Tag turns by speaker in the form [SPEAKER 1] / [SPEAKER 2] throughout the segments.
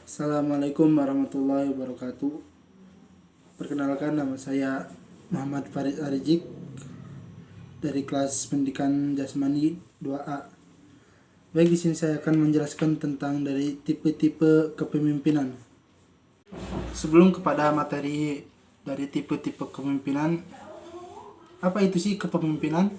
[SPEAKER 1] Assalamualaikum warahmatullahi wabarakatuh. Perkenalkan, nama saya Muhammad Farid Arijik dari kelas pendidikan jasmani 2A. Baik, di sini saya akan menjelaskan tentang dari tipe-tipe kepemimpinan. Sebelum kepada materi dari tipe-tipe kepemimpinan, apa itu sih kepemimpinan?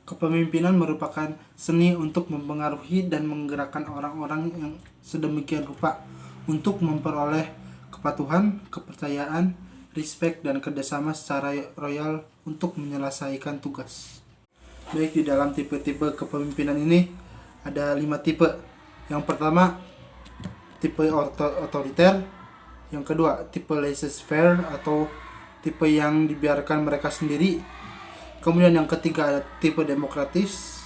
[SPEAKER 1] Kepemimpinan merupakan seni untuk mempengaruhi dan menggerakkan orang-orang yang sedemikian rupa untuk memperoleh kepatuhan, kepercayaan, respect, dan kerjasama secara royal untuk menyelesaikan tugas. Baik, di dalam tipe-tipe kepemimpinan ini ada 5 tipe. Yang pertama, tipe otoriter. Yang kedua, tipe laissez-faire atau tipe yang dibiarkan mereka sendiri. Kemudian yang ketiga ada tipe demokratis.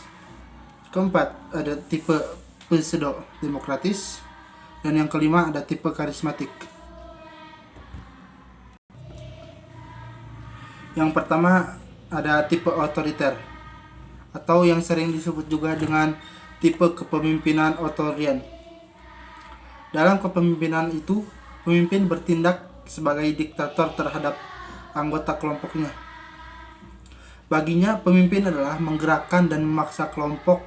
[SPEAKER 1] Keempat ada tipe pseudo demokratis. Dan yang kelima ada tipe karismatik. Yang pertama ada tipe otoriter, atau yang sering disebut juga dengan tipe kepemimpinan otorian. Dalam kepemimpinan itu, pemimpin bertindak sebagai diktator terhadap anggota kelompoknya. Baginya, pemimpin adalah menggerakkan dan memaksa kelompok.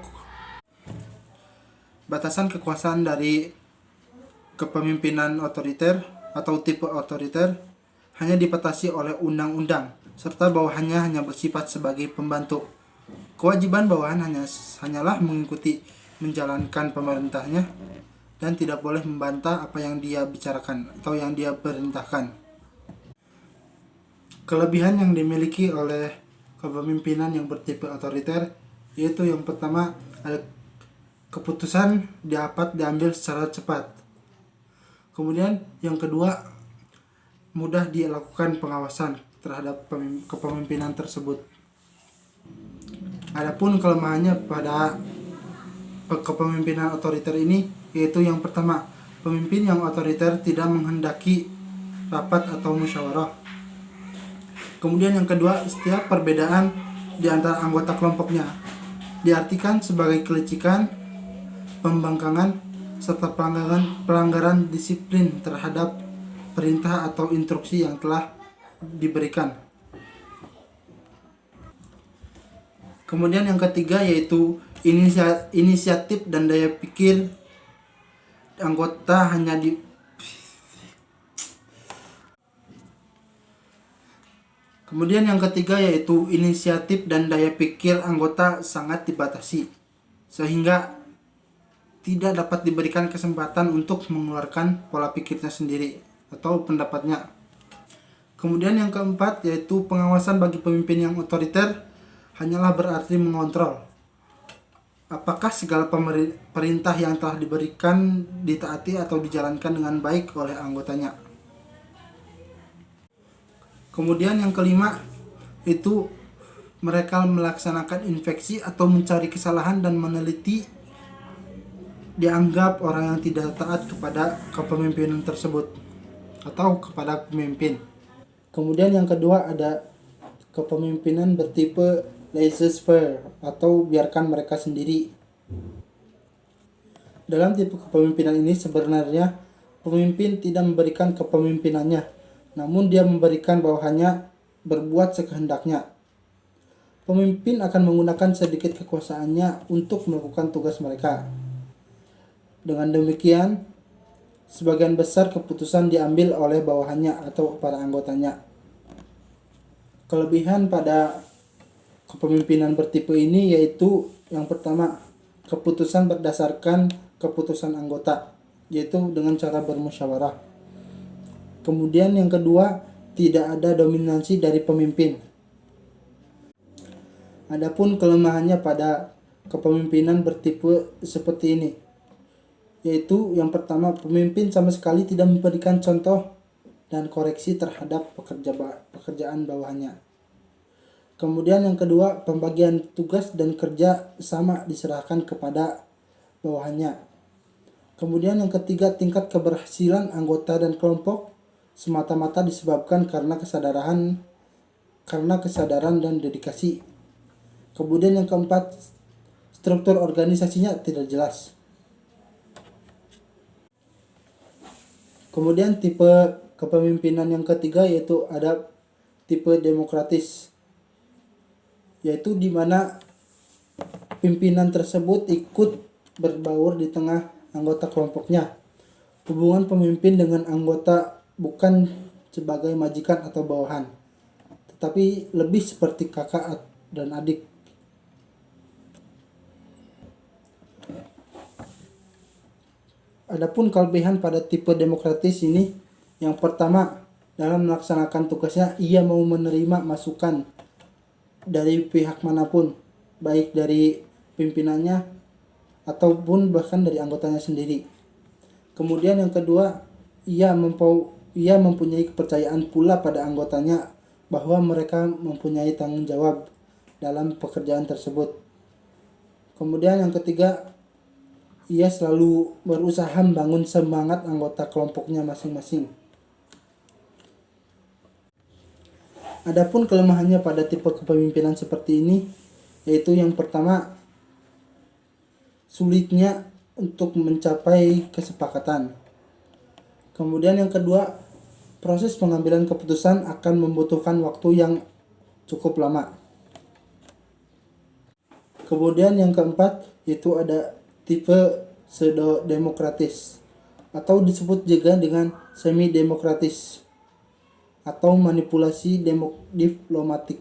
[SPEAKER 1] Batasan kekuasaan dari kepemimpinan otoriter atau tipe otoriter hanya dibatasi oleh undang-undang, serta bawahannya hanya bersifat sebagai pembantu. Kewajiban bawahan hanyalah mengikuti menjalankan pemerintahnya dan tidak boleh membantah apa yang dia bicarakan atau yang dia perintahkan. Kelebihan yang dimiliki oleh kepemimpinan yang bertipe otoriter yaitu yang pertama ada keputusan dapat diambil secara cepat. Kemudian yang kedua, mudah dilakukan pengawasan terhadap kepemimpinan tersebut. Adapun kelemahannya pada kepemimpinan otoriter ini yaitu yang pertama, pemimpin yang otoriter tidak menghendaki rapat atau musyawarah. Kemudian yang kedua, setiap perbedaan di antara anggota kelompoknya diartikan sebagai kelicikan, pembangkangan, serta pelanggaran disiplin terhadap perintah atau instruksi yang telah diberikan. Kemudian yang ketiga yaitu inisiatif dan daya pikir anggota Kemudian yang ketiga yaitu inisiatif dan daya pikir anggota sangat dibatasi, sehingga tidak dapat diberikan kesempatan untuk mengeluarkan pola pikirnya sendiri atau pendapatnya. Kemudian yang keempat yaitu pengawasan bagi pemimpin yang otoriter hanyalah berarti mengontrol apakah segala perintah yang telah diberikan ditaati atau dijalankan dengan baik oleh anggotanya. Kemudian yang kelima itu mereka melaksanakan inspeksi atau mencari kesalahan dan meneliti dianggap orang yang tidak taat kepada kepemimpinan tersebut atau kepada pemimpin. Kemudian yang kedua ada kepemimpinan bertipe laissez-faire atau biarkan mereka sendiri. Dalam tipe kepemimpinan ini sebenarnya pemimpin tidak memberikan kepemimpinannya, namun dia memberikan bawahannya berbuat sekehendaknya. Pemimpin akan menggunakan sedikit kekuasaannya untuk melakukan tugas mereka. Dengan demikian, sebagian besar keputusan diambil oleh bawahannya atau para anggotanya. Kelebihan pada kepemimpinan bertipe ini yaitu yang pertama, keputusan berdasarkan keputusan anggota, yaitu dengan cara bermusyawarah. Kemudian yang kedua, tidak ada dominasi dari pemimpin. Adapun kelemahannya pada kepemimpinan bertipe seperti ini, yaitu yang pertama, pemimpin sama sekali tidak memberikan contoh dan koreksi terhadap pekerjaan bawahannya. Kemudian yang kedua, pembagian tugas dan kerja sama diserahkan kepada bawahannya. Kemudian yang ketiga, tingkat keberhasilan anggota dan kelompok semata-mata disebabkan karena kesadaran dan dedikasi. Kemudian yang keempat, struktur organisasinya tidak jelas. Kemudian tipe kepemimpinan yang ketiga yaitu ada tipe demokratis, yaitu di mana pimpinan tersebut ikut berbaur di tengah anggota kelompoknya. Hubungan pemimpin dengan anggota bukan sebagai majikan atau bawahan, tetapi lebih seperti kakak dan adik. Adapun kelebihan pada tipe demokratis ini, yang pertama, dalam melaksanakan tugasnya ia mau menerima masukan dari pihak manapun, baik dari pimpinannya ataupun bahkan dari anggotanya sendiri. Kemudian yang kedua, ia mempunyai kepercayaan pula pada anggotanya bahwa mereka mempunyai tanggung jawab dalam pekerjaan tersebut. Kemudian yang ketiga, ia selalu berusaha membangun semangat anggota kelompoknya masing-masing. Adapun kelemahannya pada tipe kepemimpinan seperti ini, yaitu yang pertama, sulitnya untuk mencapai kesepakatan. Kemudian yang kedua, proses pengambilan keputusan akan membutuhkan waktu yang cukup lama. Kemudian yang keempat, yaitu ada tipe pseudo-demokratis atau disebut juga dengan semi-demokratis atau manipulasi diplomatik.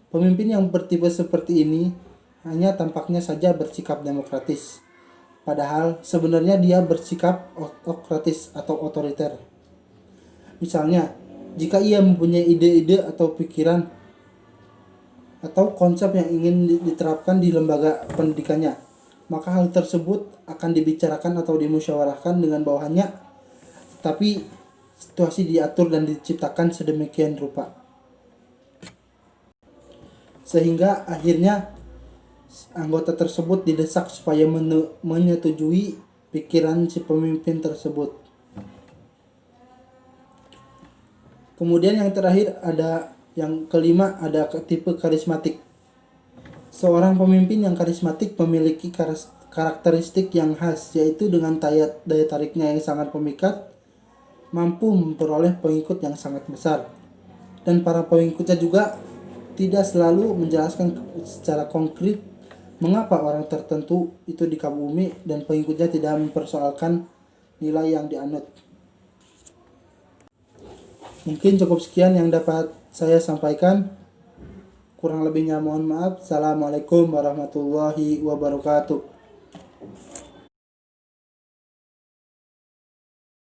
[SPEAKER 1] Pemimpin yang bertipe seperti ini hanya tampaknya saja bersikap demokratis, padahal sebenarnya dia bersikap autokratis atau otoriter. Misalnya, jika ia mempunyai ide-ide atau pikiran atau konsep yang ingin diterapkan di lembaga pendidikannya, maka hal tersebut akan dibicarakan atau dimusyawarahkan dengan bawahannya, tapi situasi diatur dan diciptakan sedemikian rupa sehingga akhirnya anggota tersebut didesak supaya menyetujui pikiran si pemimpin tersebut. Kemudian yang terakhir ada yang kelima, ada tipe karismatik. Seorang pemimpin yang karismatik memiliki karakteristik yang khas, yaitu dengan daya tariknya yang sangat memikat, mampu memperoleh pengikut yang sangat besar, dan para pengikutnya juga tidak selalu menjelaskan secara konkret mengapa orang tertentu itu dikagumi, dan pengikutnya tidak mempersoalkan nilai yang dianut. Mungkin cukup sekian yang dapat saya sampaikan. Kurang lebihnya mohon maaf. Assalamualaikum warahmatullahi wabarakatuh.